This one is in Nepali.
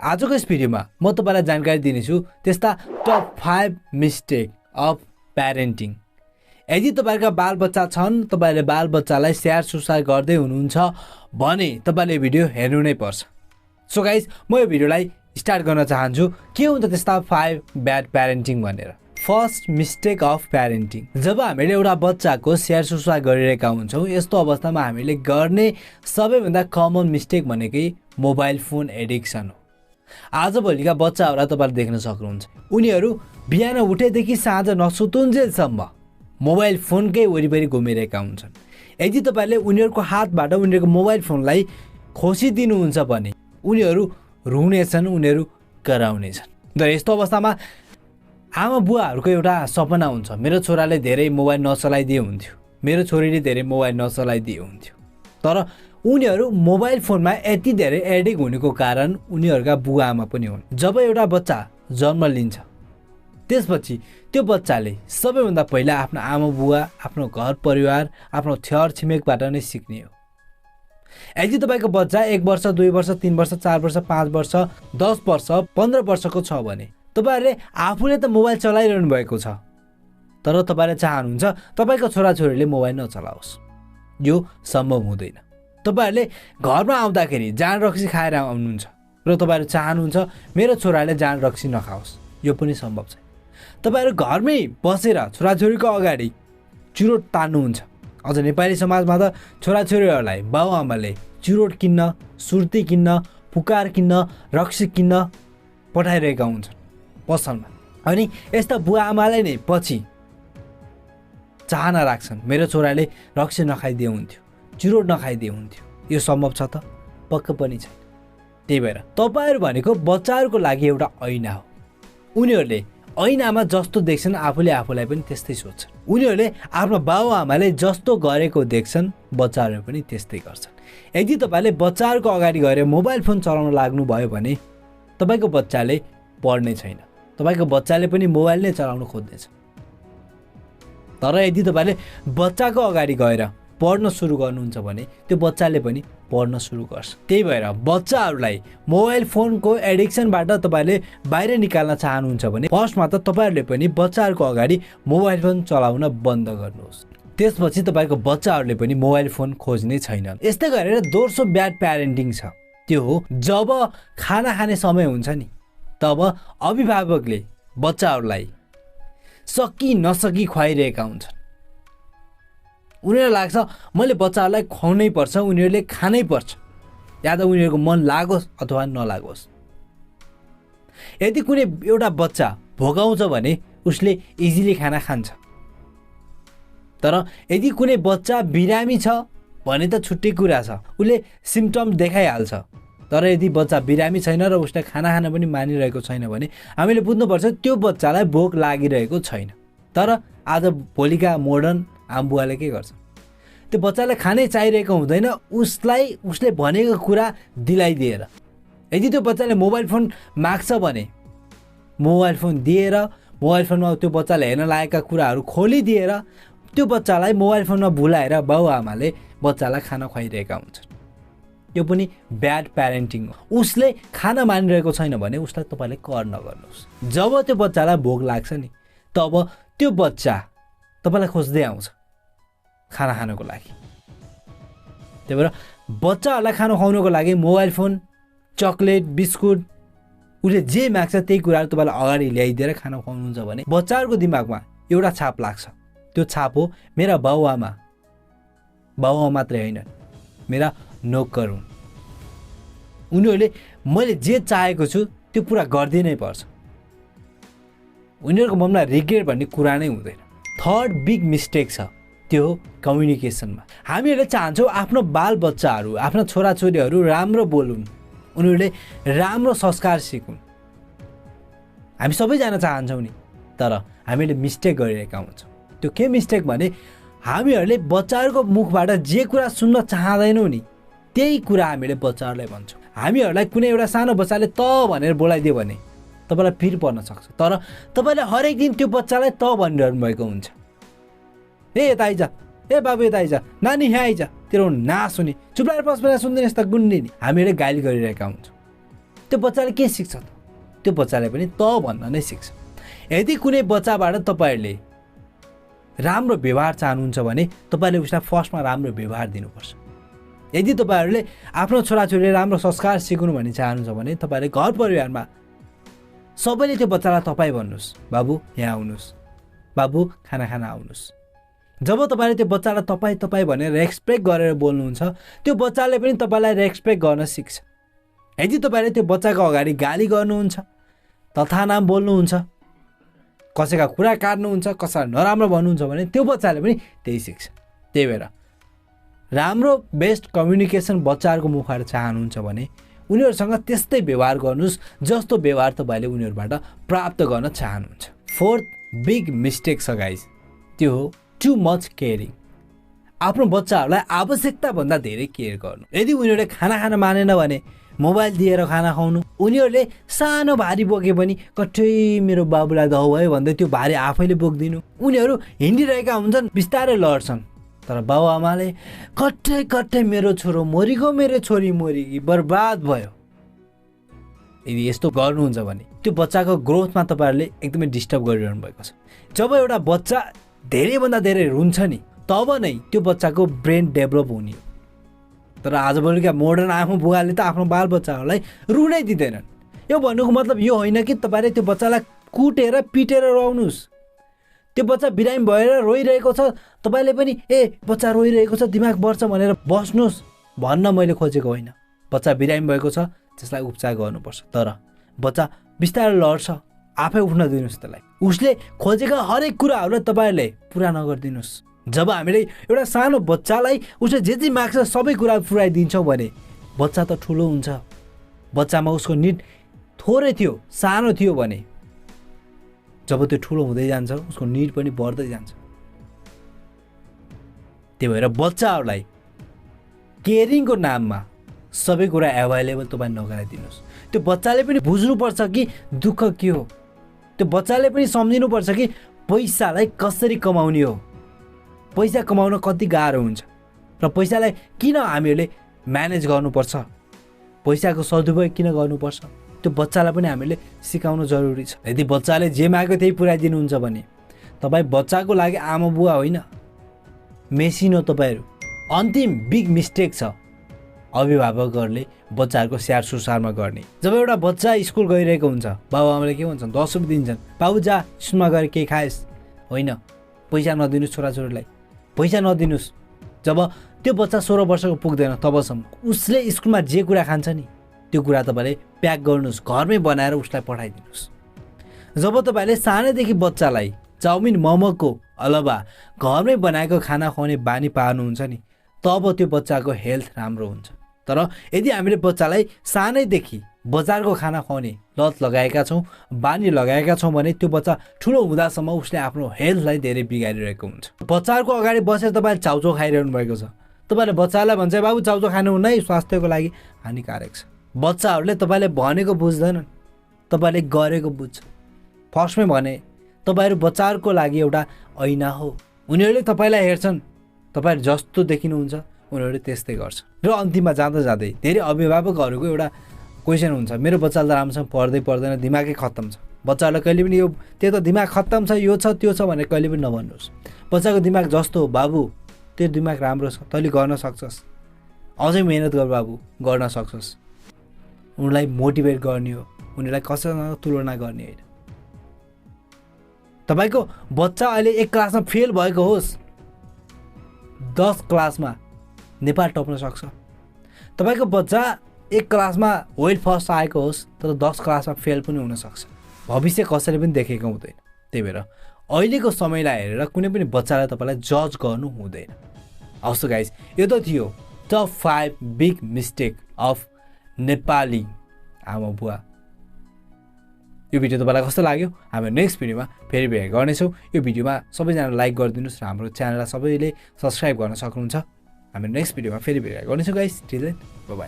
आजको यस भिडियोमा म तपाईलाई जानकारी दिनेछु त्यस्ता टप 5 मिस्टेक अफ प्यारेन्टिङ। यदि तपाईहरुका बालबच्चा छन्, तपाईले बालबच्चालाई स्याहार सुसार गर्दै हुनुहुन्छ भने तपाईले भिडियो हेर्नु नै पर्छ। सो गाइस, म यो भिडियोलाई स्टार्ट गर्न चाहन्छु के हुन्छ त्यस्ता 5 ब्याड प्यारेन्टिङ भनेर। First mistake of parenting. जब हामीले एउटा बच्चाको स्याहार सुसार गरिरहेका हुन्छौँ, यस्तो अवस्थामा हामीले गर्ने सबैभन्दा कमन मिस्टेक भनेकै मोबाइल फोन एडिक्सन हो। आजभोलिका बच्चाहरूलाई तपाईले देख्न सक्नुहुन्छ, उनीहरू बिहान उठेदेखि साँझ नसुतुन्जेलसम्म मोबाइल फोनकै वरिपरि घुमिरहेका हुन्छन्। यदि तपाईले उनीहरूको हातबाट उनीहरूको मोबाइल फोनलाई खोसिदिनुहुन्छ भने उनीहरू रुनेछन्, उनीहरू कराउनेछन्। र यस्तो अवस्थामा आमा बुवाहरूको एउटा सपना हुन्छ, मेरो छोराले धेरै मोबाइल नचलाइदिए हुन्थ्यो, मेरो छोरीले धेरै मोबाइल नचलाइदिए हुन्थ्यो। तर उनीहरू मोबाइल फोनमा यति धेरै एडिक्ट हुनेको कारण उनीहरूका बुवा आमा पनि हुन्। जब एउटा बच्चा जन्म लिन्छ त्यसपछि त्यो बच्चाले सबैभन्दा पहिला आफ्नो आमा बुवा, आफ्नो घर परिवार, आफ्नो छर छिमेकबाट नै सिक्ने हो। यदि तपाईको बच्चा 1 वर्ष, 2 वर्ष, 3 वर्ष, 4 वर्ष, 5 वर्ष, 10 वर्ष, 15 वर्षको छ भने तपाईहरुले आफूले त मोबाइल चलाइरहनु भएको छ, तर तपाईले चाहनुहुन्छ तपाईको छोराछोरीले मोबाइल नचलाओस्। यो सम्भव हुँदैन। तपाईहरुले घरमा आउँदाखेरि जाँड रक्सी खाएर आउनुहुन्छ र तपाईहरु चाहनुहुन्छ मेरो छोराले जाँड रक्सी नखाओस्। यो पनि सम्भव छैन। तपाईहरु घरमै बसेर छोराछोरीको अगाडि चुरोट तान्नुहुन्छ। अझ नेपाली समाजमा त छोराछोरीहरूलाई बाउआमाले चुरोट किन्न, सुर्ती किन्न, पुकार किन्न, रक्सी किन्न पठाइरहेका हुन्छन् पसलमा। अनि यस्ता बुवा आमालाई नै पछि चाहना राख्छन् मेरो छोराले रक्सी नखाइदिए हुन्थ्यो, चुरोट नखाइदिए हुन्थ्यो। यो सम्भव छ त? पक्क पनि छैन। त्यही भएर तपाईहरु भनेको बच्चाहरूको लागि एउटा ऐना हो। उनीहरूले ऐनामा जस्तो देख्छन् आफूले आफूलाई पनि त्यस्तै सोच्छन्। उनीहरूले आफ्नो बाउआमाले जस्तो गरेको देख्छन् बच्चाहरूले पनि त्यस्तै गर्छन्। यदि तपाईले बच्चाहरूको अगाडि गएर मोबाइल फोन चलाउन लाग्नु भयो भने तपाईको बच्चाले पढ्ने छैन, तपाईको बच्चाले पनि मोबाइल नै चलाउन खोज्नेछ। तर यदि तपाईले बच्चाको अगाडि गएर पढ्न सुरु गर्नुहुन्छ भने त्यो बच्चाले पनि पढ्न सुरु गर्छ। त्यही भएर बच्चाहरूलाई मोबाइल फोनको एडिक्सनबाट तपाईले बाहिर निकाल्न चाहनुहुन्छ भने फर्स्टमा त तपाईहरुले पनि बच्चाहरूको अगाडि मोबाइल फोन चलाउन बन्द गर्नुहोस्। त्यसपछि तपाईको बच्चाहरूले पनि मोबाइल फोन खोज्ने छैनन्। यस्तै गरेर दोस्रो ब्याड प्यारेन्टिङ छ, त्यो हो जब खाना खाने समय हुन्छ नि तब अभिभावकले बच्चाहरूलाई सकी नसकी खुवाइरहेका हुन्छन्। उनीहरूलाई लाग्छ मैले बच्चाहरूलाई खुवाउनै पर्छ, उनीहरूले खानै पर्छ, या त उनीहरूको मन लागोस् अथवा नलागोस्। यदि कुनै एउटा बच्चा भोकाउँछ भने उसले इजिली खाना खान्छ, तर यदि कुनै बच्चा बिरामी छ भने त छुट्टै कुरा छ, उसले सिम्पटम देखाइहाल्छ। तर यदि बच्चा बिरामी छैन र उसले खाना खान पनि मानिरहेको छैन भने हामीले बुझ्नुपर्छ त्यो बच्चालाई भोक लागिरहेको छैन। तर आज भोलिका मोडर्न आमबुवाले के गर्छ, त्यो बच्चालाई खानै चाहिरहेको हुँदैन, उसले भनेको कुरा दिलाइदिएर। यदि त्यो बच्चाले मोबाइल फोन माग्छ भने मोबाइल फोन दिएर, मोबाइल फोनमा त्यो बच्चाले हेर्न लागेका कुराहरू खोलिदिएर त्यो बच्चालाई मोबाइल फोनमा भुलाएर बाउआमाले बच्चालाई खाना खुवाइरहेका हुन्छन्। यो पनि ब्याड प्यारेन्टिङ हो। उसले खाना मानिरहेको छैन भने उसलाई तपाईले कर नगर्नुहोस्। जब त्यो बच्चालाई भोक लाग्छ नि तब त्यो बच्चा तपाईलाई खोज्दै आउँछ खाना खानको लागि। त्यही भएर बच्चाहरूलाई खाना खुवाउनको लागि मोबाइल फोन, चकलेट, बिस्कुट, उसले जे माग्छ त्यही कुराहरू तपाईँलाई अगाडि ल्याइदिएर खाना खुवाउनुहुन्छ भने बच्चाहरूको दिमागमा एउटा छाप लाग्छ। त्यो छाप हो मेरा बाउआमा मात्रै होइन, मेरा नोकर हुन्, उनीहरूले मैले जे चाहेको छु त्यो पुरा गरिदिनै पर्छ। उनीहरूको मनमा रिग्रेट भन्ने कुरा नै हुँदैन। थर्ड बिग मिस्टेक छ, त्यो हो कम्युनिकेसनमा। हामीहरूले चाहन्छौँ आफ्नो बालबच्चाहरू, आफ्ना छोराछोरीहरू राम्रो बोलुन्, उनीहरूले राम्रो संस्कार सिकुन्। हामी सबैजना चाहन्छौँ नि, तर हामीले मिस्टेक गरिरहेका हुन्छौँ। त्यो के मिस्टेक भने हामीहरूले बच्चाहरूको मुखबाट जे कुरा सुन्न चाहँदैनौँ नि त्यही कुरा हामीले बच्चाहरूलाई भन्छौँ। हामीहरूलाई कुनै एउटा सानो बच्चाले त भनेर बोलाइदियो भने तपाईँलाई पिर पर्न सक्छ, तर तपाईँले हरेक दिन त्यो बच्चालाई त भनिरहनु भएको हुन्छ। ए यता आइज, ए बाबु यता आइज, नानी यहाँ आइज, तेरो नास हुने, चुप लागेर बस सुन्दैन यस्ता गुन्डी नि हामीहरूले गाली गरिरहेका हुन्छौँ। त्यो बच्चाले के सिक्छ त? त्यो बच्चाले पनि त भन्न नै सिक्छ। यदि कुनै बच्चाबाट तपाईँहरूले राम्रो व्यवहार चाहनुहुन्छ भने तपाईँले उसलाई फर्स्टमा राम्रो व्यवहार दिनुपर्छ। यदि तपाईँहरूले आफ्नो छोराछोरीले राम्रो संस्कार सिक्नु भन्ने चाहनुहुन्छ भने तपाईँले घर परिवारमा सबैले त्यो बच्चालाई तपाईँ भन्नुहोस्, बाबु यहाँ आउनुहोस्, बाबु खाना खान आउनुहोस्। जब तपाईँले त्यो बच्चालाई तपाईँ तपाईँ भनेर रेस्पेक्ट गरेर बोल्नुहुन्छ, त्यो बच्चाले पनि तपाईँलाई रेस्पेक्ट गर्न सिक्छ। यदि तपाईँले त्यो बच्चाको अगाडि गाली गर्नुहुन्छ, तथा नाम बोल्नुहुन्छ, कसैका कुरा काट्नुहुन्छ, कसैलाई नराम्रो भन्नुहुन्छ भने त्यो बच्चाले पनि त्यही सिक्छ। त्यही भएर राम्रो बेस्ट कम्युनिकेसन बच्चाहरूको मुखबाट चाहनुहुन्छ भने उनीहरूसँग त्यस्तै व्यवहार गर्नुहोस् जस्तो व्यवहार तपाईँले उनीहरूबाट प्राप्त गर्न चाहनुहुन्छ। फोर्थ बिग मिस्टेक छ गाइज, त्यो हो टु मच केयरिङ। आफ्नो बच्चाहरूलाई आवश्यकताभन्दा धेरै केयर गर्नु। यदि उनीहरूले खाना खान मानेन भने मोबाइल दिएर खाना खुवाउनु। उनीहरूले सानो भारी बोके पनि कठै मेरो बाबुलाई दौ भयो भन्दै त्यो भारी आफैले बोकिदिनु। उनीहरू हिँडिरहेका हुन्छन्, बिस्तारै लड्छन्, तर बाबुआमाले कठै कठै मेरो छोरो मरिगयो, मेरो छोरी मरिगी, बर्बाद भयो। यदि यस्तो गर्नुहुन्छ भने त्यो बच्चाको ग्रोथमा तपाईँहरूले एकदमै डिस्टर्ब गरिरहनु भएको छ। जब एउटा बच्चा धेरैभन्दा धेरै रुन्छ नि, तब नै त्यो बच्चाको ब्रेन डेभलप हुने हो। तर आजभोलिका मोडर्न आमा बुवाले त आफ्नो बालबच्चाहरूलाई रुनै दिँदैनन्। यो भन्नुको मतलब यो होइन कि तपाईँले त्यो बच्चालाई कुटेर पिटेर रुवाउनुहोस्। त्यो बच्चा बिरामी भएर रोइरहेको छ, तपाईँले पनि बच्चा रोइरहेको छ दिमाग बढ्छ भनेर बस्नुहोस् भन्न मैले खोजेको होइन। बच्चा बिरामी भएको छ, त्यसलाई उपचार गर्नुपर्छ, तर बच्चा बिस्तारै लड्छ, आफै उठ्न दिनुहोस् त्यसलाई। उसले खोजेका हरेक कुराहरूलाई तपाईँहरूले पुरा नगरिदिनुहोस्। जब हामीले एउटा सानो बच्चालाई उसले जे माग्छ सबै कुरा पुऱ्याइदिन्छौँ भने बच्चा त ठुलो हुन्छ। बच्चामा उसको निड थोरै थियो, सानो थियो भने जब त्यो ठुलो हुँदै जान्छ उसको निड पनि बढ्दै जान्छ। त्यही भएर बच्चाहरूलाई केयरिङको नाममा सबै कुरा एभाइलेबल तपाईँ नगराइदिनुहोस्। त्यो बच्चाले पनि बुझ्नुपर्छ कि दुःख के हो। त्यो बच्चाले पनि सम्झिनुपर्छ कि पैसालाई कसरी कमाउने हो, पैसा कमाउन कति गाह्रो हुन्छ र पैसालाई किन हामीहरूले म्यानेज गर्नुपर्छ, पैसाको सदुपयोग किन गर्नुपर्छ, त्यो बच्चालाई पनि हामीले सिकाउनु जरुरी छ। यदि बच्चाले जे माग्यो त्यही पुऱ्याइदिनुहुन्छ भने तपाईँ बच्चाको लागि आमा बुवा होइन, मेसिन हो तपाईँहरू। अन्तिम बिग मिस्टेक छ अभिभावकहरूले बच्चाहरूको स्याहार सुसारमा गर्ने। जब एउटा बच्चा स्कुल गइरहेको हुन्छ, बाबुआमाले के भन्छन्, 10 रुपियाँ दिन्छन्, बाबु जा स्कुलमा गएर केही खाएस्। होइन, पैसा नदिनुहोस् छोराछोरीलाई, पैसा नदिनुहोस्। जब त्यो बच्चा 16 वर्षको पुग्दैन तबसम्म उसले स्कुलमा जे कुरा खान्छ नि त्यो कुरा तपाईँले प्याक गर्नुहोस्, घरमै बनाएर उसलाई पठाइदिनुहोस्। जब तपाईँले सानैदेखि बच्चालाई चाउमिन मोमोको अलावा घरमै बनाएको खाना खुवाउने बानी पार्नुहुन्छ नि, तब त्यो बच्चाको हेल्थ राम्रो हुन्छ। तर यदि हामीले बच्चालाई सानैदेखि बजारको खाना खुवाउने लत लगाएका छौँ, बानी लगाएका छौँ भने त्यो बच्चा ठुलो हुँदासम्म उसले आफ्नो हेल्थलाई धेरै बिगारिरहेको हुन्छ। बच्चाहरूको अगाडि बसेर तपाईँले चाउचाउ खाइरहनु भएको छ, तपाईँले बच्चालाई भन्छ बाबु चाउचाउ खानु हुन्न है, स्वास्थ्यको लागि हानिकारक छ। बच्चाहरूले तपाईँले भनेको बुझ्दैनन्, तपाईँले गरेको बुझ्छ। फर्स्टमै भने तपाईँहरू बच्चाहरूको लागि एउटा ऐना हो। उनीहरूले तपाईँलाई हेर्छन्, तपाईँहरू जस्तो देखिनुहुन्छ उनीहरूले त्यस्तै गर्छ। र अन्तिममा जाँदा जाँदै धेरै अभिभावकहरूको एउटा क्वेसन हुन्छ, मेरो बच्चाले त राम्रोसँग पढ्दै पर्दैन, दिमागै खत्तम छ। बच्चाहरूलाई कहिले पनि यो त्यो त दिमाग खत्तम छ, यो छ त्यो छ भनेर कहिले पनि नभन्नुहोस्। बच्चाको दिमाग जस्तो हो बाबु त्यो दिमाग राम्रो छ, तैँले गर्न सक्छस्, अझै मेहनत गर बाबु, गर्न सक्छस्। उनीलाई मोटिभेट गर्ने हो, उनीहरूलाई कसैसँग तुलना गर्ने होइन। तपाईँको बच्चा अहिले 1 क्लासमा फेल भएको होस्, 10 क्लासमा नेपाल टप्न सक्छ। तपाईँको बच्चा 1 क्लासमा वेल फर्स्ट आएको होस् तर 10 क्लासमा फेल पनि हुनसक्छ। भविष्य कसैले पनि देखेको हुँदैन। त्यही भएर अहिलेको समयलाई हेरेर कुनै पनि बच्चालाई तपाईँलाई जज गर्नु हुँदैन। हवस् गाइस, यो त थियो top 5 big mistake of Nepali आमा बुवा। यो भिडियो तपाईँलाई कस्तो लाग्यो? हामी नेक्स्ट भिडियोमा फेरि भेट गर्नेछौँ। यो भिडियोमा सबैजना लाइक गरिदिनुहोस् र हाम्रो च्यानललाई सबैले सब्सक्राइब गर्न सक्नुहुन्छ। हामी नेक्स्ट भिडियोमा फेरि भेट गर्नेछौँ guys. Till then bye by.